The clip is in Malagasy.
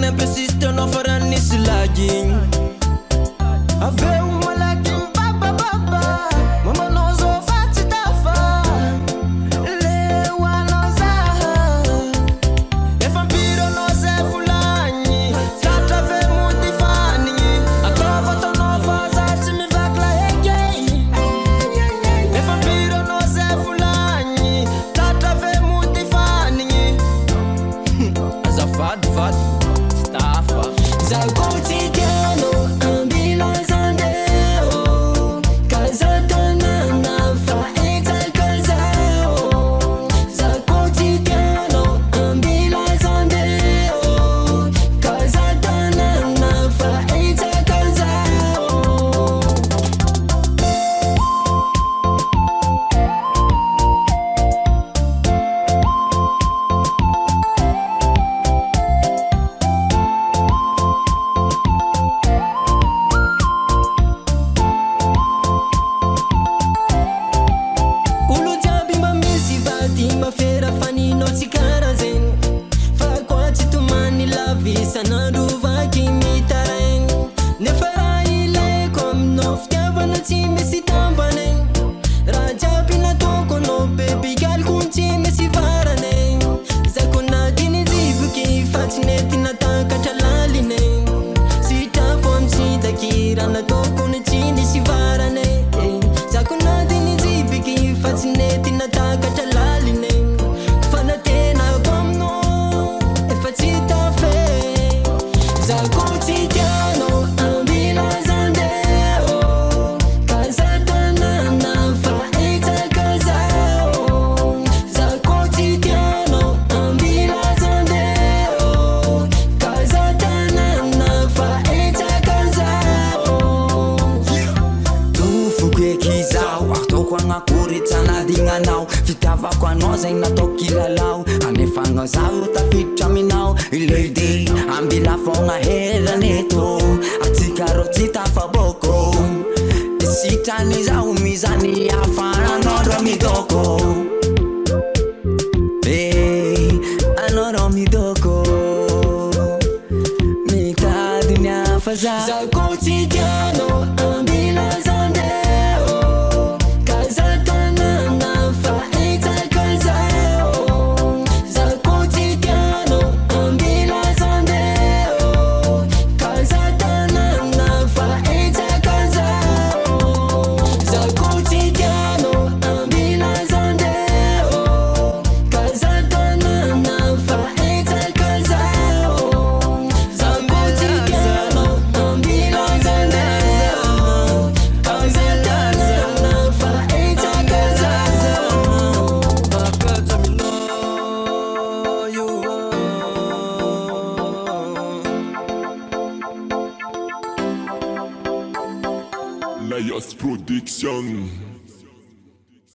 nem precis den av för en isolaging. Aveu malaking baba baba, mama nozo fati tafa. Lewa noza, e vampiro noze fulani. Tata ve muti fani, atrova tonova zati mi vakla egay. E vampiro noze fulani, tata ve muti fani. Azafad vat, stafa. Za quotidiano, ambulance andeo, casa tanana fa exa casao. Za quotidiano, ambulance andeo, casa tanana fa exa casao. Olo jiaby mba misy vady mafera fanino tsy karaha zegny. Fa koa tsy tomany lavy isan'andro vaky mitaraigny. Nefa raha ilaiko aminao fitiavana tsy misy tambany. Raha jiaby nataoko anao baby galiko tsy misy varany. Zako nadiny zivoky fa tsy nety natakatra laline. Sitrafo am'tsidaky raha nataoko ny tsy nisy varany. Zako nadiny zivoky fa tsy nety natakatra laline. Fanatenako aminao efa tsy tafe. Za quotidiano, ambulance andeo, casa tanana fa exa casao. Za quotidiano, ambulance andeo, casa tanana fa exa casao. Tofoko eky izao ataoko agnakory tsanadignanao. Fitiavako anao zegny nataoko kilalao. Anefagna zaho io tafiditra aminao. Lady ambila fogna heraneto, atsika rô tsy tafabôko. Sitrany zaho mizany afaranao rô midôko. Anao rô midôko, mitady ny hafa zaho. Za quotidiano, ambulance andeo, casa tanana fa exa casao. Za quotidiano, ambulance andeo, casa tanana fa exa casao. Za quotidiano, ambulance andeo, casa tanana fa exa casao. Za quotidiano, ambulance andeo, casa tanana fa exa casao. Bakaja mino you. Layas Production.